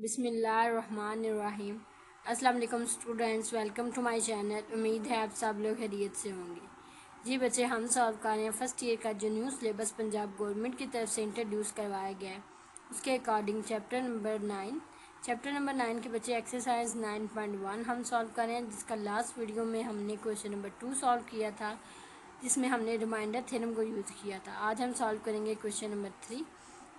बिस्मिल्लाहिर्रहमानिर्रहीम। अस्सलाम वालेकुम students, welcome to my channel. उम्मीद है आप सब लोग खैरियत से होंगे। जी बच्चे, हम सॉल्व कर रहे हैं फर्स्ट ईयर का जो न्यू सिलेबस पंजाब गवर्नमेंट की तरफ से इंट्रोड्यूस करवाया गया है उसके अकॉर्डिंग चैप्टर नंबर 9 के बच्चे एक्सरसाइज 9.1 हम सॉल्व कर रहे हैं, जिसका लास्ट वीडियो में हमने क्वेश्चन नंबर 2 सॉल्व किया था, जिसमें हमने रिमाइंडर थ्योरम को यूज़ किया था। आज हम सॉल्व करेंगे क्वेश्चन नंबर 3।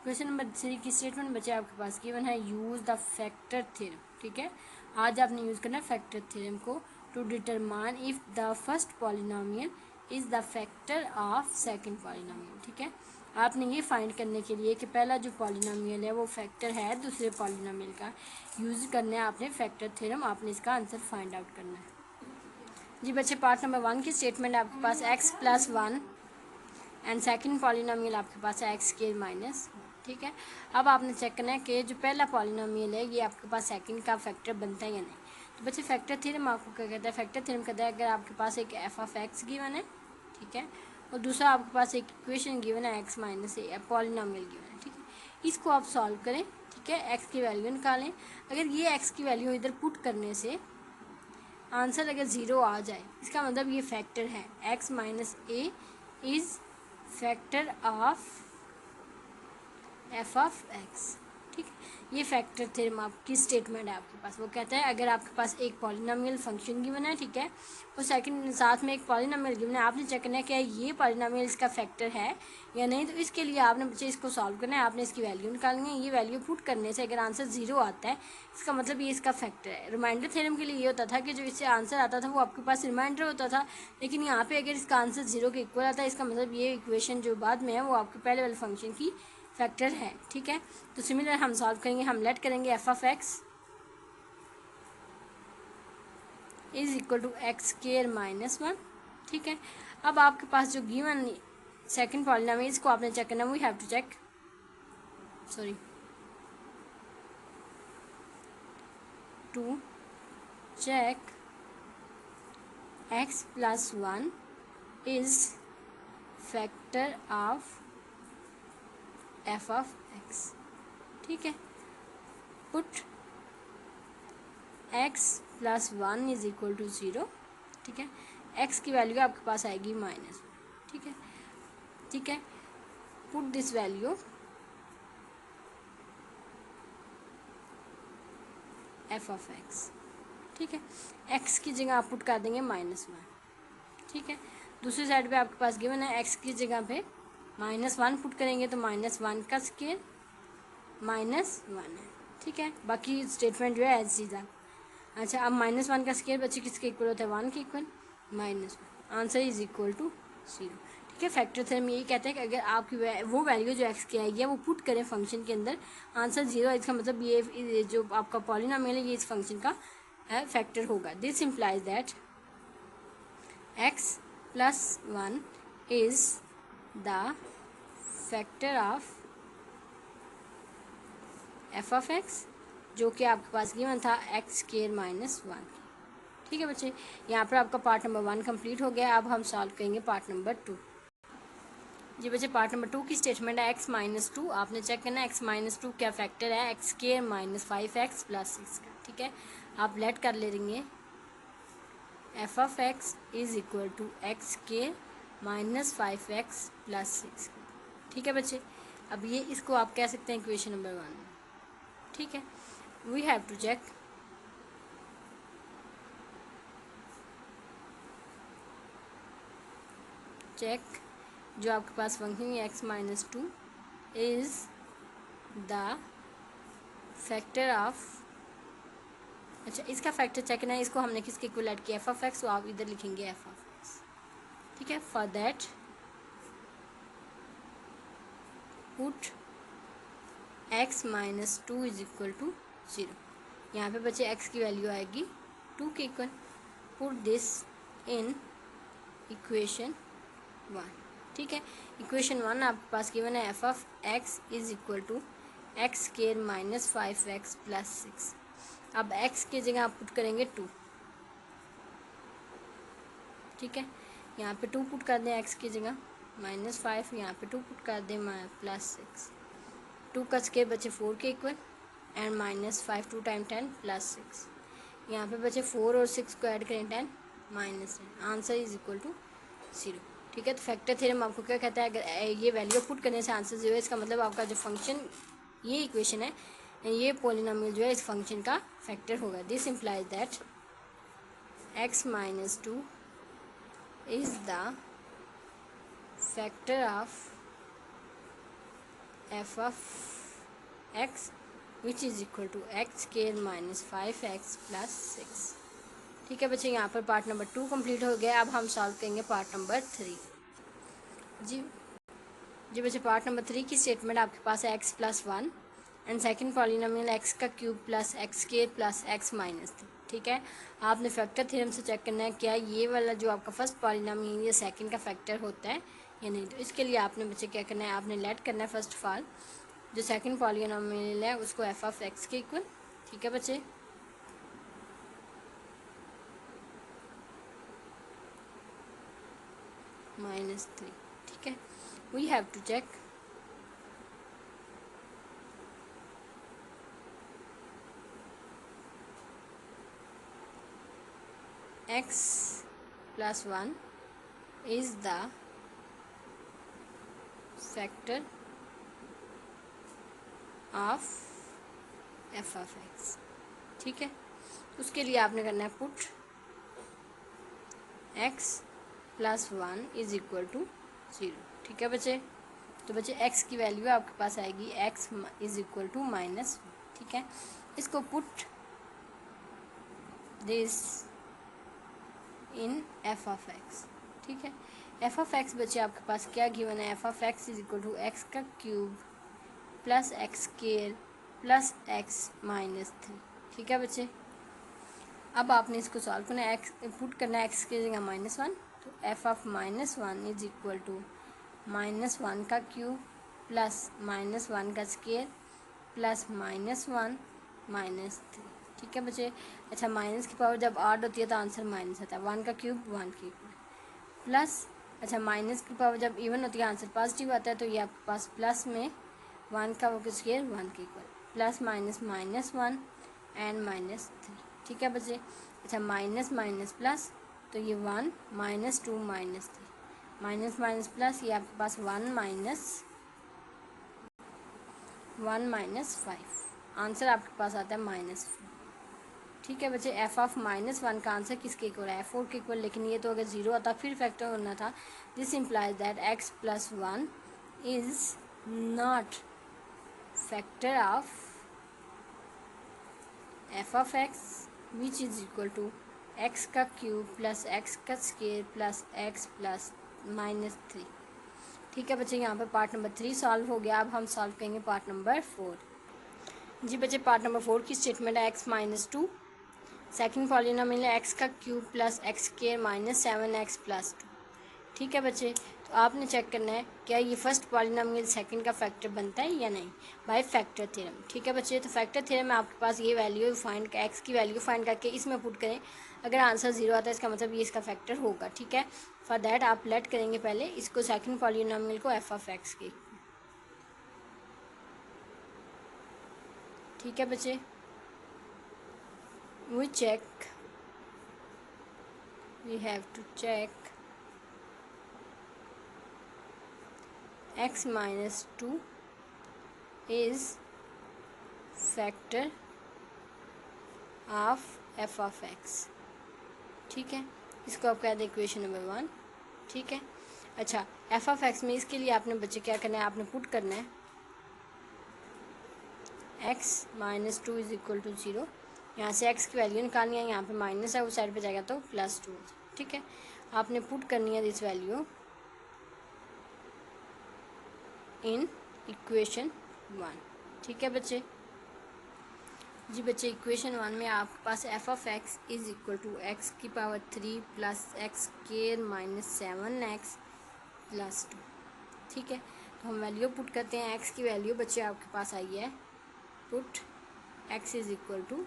क्वेश्चन नंबर 3 की स्टेटमेंट बच्चे आपके पास गिवन है, यूज़ द फैक्टर थ्योरम। ठीक है, आज आपने यूज़ करना है फैक्टर थ्योरम को to determine if the first polynomial is the factor of second polynomial. ठीक है, आपने ये फाइंड करने के लिए कि पहला जो पॉलिनोमियल है वो फैक्टर है दूसरे पॉलिनोमियल का, यूज़ करना है आपने फैक्टर थ्योरम। आपने इसका आंसर फाइंड आउट करना है। जी बच्चे, पार्ट नंबर 1 की स्टेटमेंट आपके पास x+1 एंड सेकंड पॉलिनोमियल आपके पास है x²-। ठीक है, अब आपने चेक करना है कि जो पहला पॉलिनोमियल है ये आपके पास सेकंड का फैक्टर बनता है या नहीं। तो बच्चे फैक्टर थ्योरम आपको क्या कहता है? फैक्टर थ्योरम कहता है अगर आपके पास एक f(x) गिवन है, ठीक है, और दूसरा आपके पास एक इक्वेशन गिवन है x-a पॉलिनोमियल गिवन है, ठीक है, इसको आप सॉल्व करें। ठीक है, x की वैल्यू निकालें। अगर ये x की वैल्यू इधर पुट करने से आंसर अगर 0 आ जाए, इसका मतलब ये फैक्टर है। x-a is factor of f(x). ठीक है, ये फैक्टर थ्योरम आपकी स्टेटमेंट है आपके पास। वो कहता है अगर आपके पास एक पॉलिनोमियल फंक्शन गिवन है, ठीक है, और सेकंड साथ में एक पॉलिनोमियल गिवन है, आपने चेक करना है कि ये पॉलिनोमियल इसका फैक्टर है या नहीं। तो इसके लिए आपने बच्चे इसको सॉल्व करना है, आपने इसकी वैल्यू निकालनी है। ये वैल्यू पुट करने से अगर आंसर 0 आता है, इसका मतलब ये इसका फैक्टर है। रिमाइंडर थ्योरम के लिए ये होता था कि जो इससे आंसर आता था वो आपके पास रिमाइंडर होता था, लेकिन यहाँ पे अगर इसका आंसर 0 के इक्वल आता है, इसका मतलब ये इक्वेशन जो बाद में है वो आपके पहले वाले फंक्शन की फैक्टर है। ठीक है, तो सिमिलर हम सॉल्व करेंगे। हम लेट करेंगे f(x) is equal to x²-1। ठीक है, अब आपके पास जो गिवन सेकंड पॉलिनोमियल इसको आपने चेक करना है। We have to check to check x+1 is factor of f(x). ठीक है, put x+1 is equal to 0। ठीक है, x की वैल्यू आपके पास आएगी -1। ठीक है, ठीक है, पुट दिस वैल्यू f(x). ठीक है, x की जगह आप पुट कर देंगे -1। ठीक है, दूसरी साइड पे आपके पास गिवन है x की जगह पे -1 पुट करेंगे तो -1 का स्क्वायर -1 है। ठीक है, बाकी स्टेटमेंट जो है एज सीधा। अच्छा, अब -1 का स्क्वायर बच्चे किसके इक्वल होता है? 1 के equal, -1। Answer is equal to 0। ठीक है, फैक्टर थ्योरम यही कहता है कि अगर आपकी वो वैल्यू जो x की आई है वो पुट करें फंक्शन के अंदर, आंसर 0 है, इसका मतलब ये जो आपका पॉलिनोमियल है ये इस फंक्शन का फैक्टर होगा। This implies that x+1 is the factor of f(x), जो कि आपके पास गिवन था x²-1। ठीक है बच्चे, यहाँ पर आपका पार्ट नंबर 1 कंप्लीट हो गया। अब हम सॉल्व करेंगे पार्ट नंबर 2। जी बच्चे, पार्ट नंबर 2 की स्टेटमेंट है x-2। आपने चेक करना है x-2 क्या फैक्टर है? x²-5x + 6 का। ठीक है, आप लेट कर ले लेंगे f(x) is equal to x²-5x + 6। ठीक है बच्चे, अब ये इसको आप कह सकते हैं इक्वेशन नंबर 1। ठीक है, वी हैव टू चेक जो आपके पास फंक्शन है x-2 is the factor of. अच्छा, इसका फैक्टर चेक करना है, इसको हमने किसके इक्वल ऐड किया? f(x), तो आप इधर लिखेंगे f(x). ठीक है, for that put x-2 is equal to 0। यहाँ पे बच्चे x की वैल्यू आएगी 2 के equal. Put this in equation 1। ठीक है, इक्वेशन 1 आपके पास गिवन है f(x) is equal to x²-5x + 6। अब x की जगह आप पुट करेंगे 2। ठीक है, यहाँ पे 2 पुट कर दें x की जगह, -5, यहाँ पे 2 पुट कर दें +6। 2 का स्क्वायर बचे 4 के इक्वल, एंड -5 2 टाइम 10 +6। यहाँ पे बचे 4 और 6 को ऐड करें 10 -10, आंसर इज इक्वल टू 0। ठीक है, तो फैक्टर थ्योरम आपको क्या कहता है, अगर ये वैल्यू पुट करने से आंसर 0 है, इसका मतलब आपका जो फंक्शन, ये इक्वेशन है, ये पॉलिनोमियल जो है इस फंक्शन का फैक्टर होगा। This implies that x - 2 is the factor of f of x which is equal to x² -5x + 6। ठीक है बच्चे, यहाँ पर पार्ट नंबर 2 कंप्लीट हो गया। अब हम सॉल्व करेंगे पार्ट नंबर 3। जी बच्चे, पार्ट नंबर 3 की स्टेटमेंट आपके पास है x+1 and second polynomial x³ + x² + x -3। ठीक है, आपने फैक्टर थ्योरम से चेक करना है क्या ये वाला जो आपका फर्स्ट पॉलिनोमियल ये सेकंड का फैक्टर होता है या नहीं। तो इसके लिए आपने बच्चे क्या करना है, आपने लेट करना है फर्स्ट ऑफ ऑल जो सेकंड पॉलिनोमियल है उसको f(x) के इक्वल। ठीक है बच्चे, -3। ठीक है, we have to check x+1 is the factor of f(x). ठीक है, उसके लिए आपने करना है put x+1 is equal to 0। ठीक है बच्चे, तो बच्चे x की वैल्यू आपके पास आएगी x इज इक्वल टू -1। ठीक है, इसको पुट दिस इन f(x). ठीक है, f(x) बच्चे आपके पास क्या गिवन है, f(x) is equal to x³ + x² + x -3। ठीक है बच्चे, अब आपने इसको सॉल्व करना है, पुट करना है x की जगह -1, तो f(-1) इज इक्वल टू -1 का क्यूब प्लस -1 का स्क्वायर प्लस -1 -3। ठीक है बच्चे, अच्छा माइनस की पावर जब ऐड होती है तो आंसर माइनस आता है, 1 का क्यूब 1 के इक्वल प्लस, अच्छा माइनस की पावर जब इवन होती है आंसर पॉजिटिव आता है, तो ये आपके पास प्लस में 1 का स्क्वायर 1 के इक्वल प्लस -1 एंड -3। ठीक है बच्चे, अच्छा माइनस माइनस प्लस, तो ये 1 -2 -3 माइनस प्लस, ये आपके पास 1 - 5, आंसर आपके पास आता है -4। ठीक है बच्चे, f(-1) का आंसर किसके इक्वल है, f(4) के इक्वल, लेकिन ये तो अगर 0 आता फिर फैक्टर होना था। This implies that x+1 is not factor of f(x) which is equal to x का क्यूब प्लस x का स्क्वायर प्लस x प्लस -3। ठीक है बच्चे, यहाँ पर पार्ट नंबर 3 सॉल्व हो गया। अब हम सॉल्व करेंगे पार्ट नंबर 4। जी बच्चे, पार्ट नंबर 4 की स्टेटमेंट है x-2 सेकंड पॉलिनोमियल है x³ + x² -7x + 2। ठीक है बच्चे, तो आपने चेक करना है क्या ये फर्स्ट पॉलिनोमियल सेकंड का फैक्टर बनता है या नहीं बाय फैक्टर थ्योरम। ठीक है बच्चे, तो फैक्टर थ्योरम में आपके पास ये वैल्यू फाइंड x की वैल्यू फाइंड करके इसमें पुट करें, अगर आंसर 0 आता है इसका मतलब ये इसका फैक्टर होगा। ठीक है, फॉर दैट आप लेट करेंगे पहले इसको सेकंड पॉलिनोमियल को f(x) के। ठीक है बच्चे, we have to check x-2 is factor of f(x). ठीक है, इसको आप कहते हैं इक्वेशन नंबर 1। ठीक है, अच्छा f(x) में इसके लिए आपने बच्चे क्या करना है, आपने पुट करना है x-2 इज इक्वल टू 0। यहाँ से x की वैल्यू निकालनी है, यहाँ पे माइनस है, उस साइड पे जाएगा तो +2। ठीक है, आपने पुट करनी है दिस वैल्यू इन इक्वेशन 1। ठीक है बच्चे, जी बच्चे इक्वेशन 1 में आपके पास f(x) is equal to x³ plus x² -7x + 2। ठीक है, तो हम वैल्यू पुट करते हैं, x की वैल्यू बच्चे आपके पास आई है, put x is equal to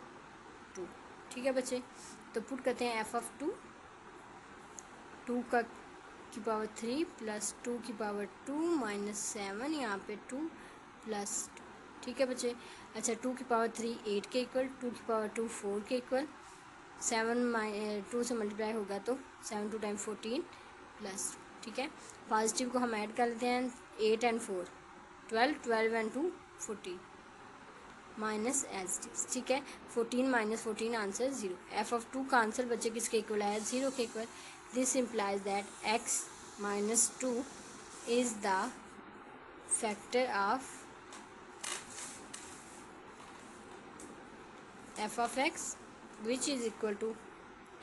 2। ठीक है बच्चे, तो पुट करते हैं f(2) 2 की पावर 3 प्लस 2 की पावर 2 -7, यहाँ पे 2 + 2। ठीक है बच्चे। अच्छा 2 की पावर 3 8 के इक्वल, 2 की पावर 2 4 के इक्वल, 2 से मल्टीप्लाई होगा तो 7 2 टाइम 14 प्लस, ठीक है। पॉजिटिव को हम ऐड कर लेते हैं, 8 and 4 12, 12 and 2 14 minus as it is, ठीक है। 14 माइनस 14 आंसर 0। एफ ऑफ 2 का आंसर बच्चे किसके इक्वल आया, 0 के equal. This implies that x minus 2 is the factor of F of x which is equal to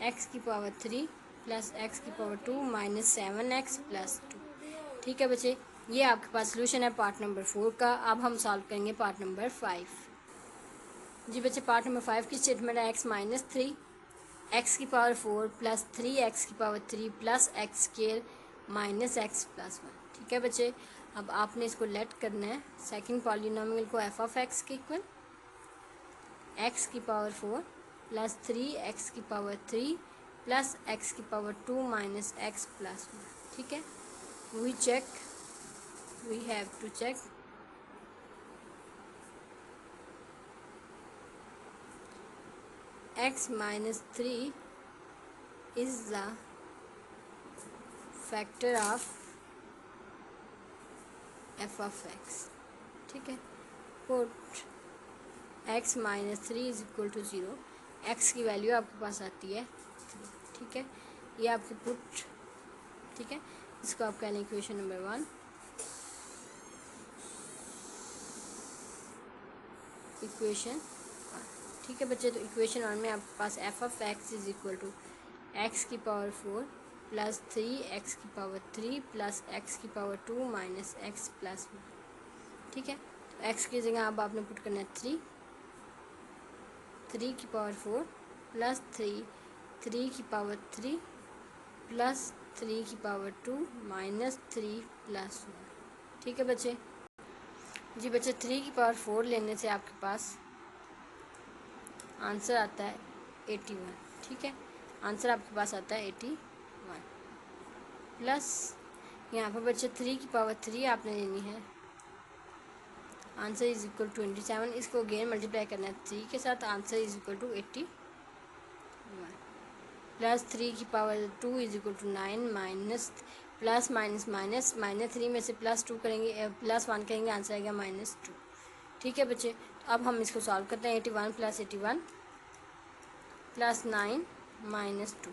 x की पावर 3 प्लस x की power 2 minus 7x plus 2, ठीक है बच्चे। ये आपके पास सोल्यूशन है पार्ट नंबर 4 का। अब हम सॉल्व करेंगे पार्ट नंबर 5। जी बच्चे पार्ट नंबर 5 की स्टेटमेंट है x माइनस 3 एक्स की पावर 4 प्लस 3 एक्स की power 3 plus x square minus X plus 1, ठीक है बच्चे। अब आपने इसको लेट करना है सेकंड पॉलिनोमियल को एफ ऑफ एक्स के इक्वल, एक्स की पावर 4 प्लस 3 एक्स की पावर 3 प्लस एक्स की पावर 2 माइनस एक्स प्लस 1, ठीक है। We have to check x minus 3 is the factor of f of x, ठीक है। Put x minus 3 is equal to 0, x की value आपके पास आती है 3, ठीक है। ये आपकी पुट, ठीक है। इसको आप कह लें इक्वेशन नंबर 1, इक्वेशन 1, ठीक है बच्चे। तो इक्वेशन 1 में आपके पास F of X is equal to X की पावर 4 प्लस 3 एक्स की पावर 3 प्लस एक्स की पावर 2 माइनस एक्स प्लस 1, ठीक है। तो एक्स की जगह अब आपने पुट करना है 3 की पावर 4 प्लस 3 की पावर 3 प्लस 3 की पावर 2 माइनस 3 प्लस 1, ठीक है बच्चे। जी बच्चे 3 की पावर 4 लेने से आपके पास आंसर आता है 81, ठीक है। आंसर आपके पास आता है 81 प्लस यहाँ पर बच्चे 3 की पावर 3 आपने लेनी है, आंसर इज इक्वल टू 27। इसको अगेन मल्टीप्लाई करना है 3 के साथ, answer is equal to 81 plus 3 की power 2 is equal to 9 minus plus minus minus minus 3 में से प्लस 2 करेंगे, प्लस 1 करेंगे, आंसर आएगा माइनस 2, ठीक है बच्चे। तो अब हम इसको सॉल्व करते हैं 81 प्लस 81 प्लस 9 माइनस 2,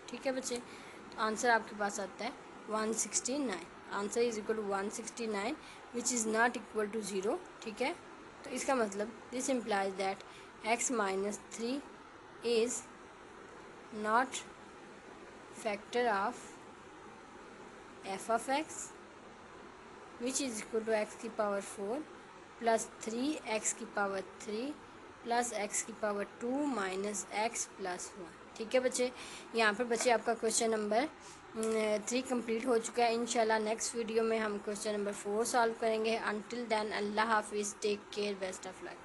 ठीक है बच्चे। तो आंसर आपके पास आता है 169, answer is equal to 169 which is not equal to 0, ठीक है। तो इसका मतलब this implies that x minus 3 is not factor of f of x which is equal to x की पावर 4 प्लस 3 x की पावर 3 प्लस x की power 2 minus x plus 1, ठीक है बच्चे। यहाँ पर बच्चे आपका क्वेश्चन नंबर 3 कंप्लीट हो चुका है। इंशाल्लाह नेक्स्ट वीडियो में हम क्वेश्चन नंबर 4 सॉल्व करेंगे। अंटिल देन अल्लाह हाफिज़, take care, best of luck.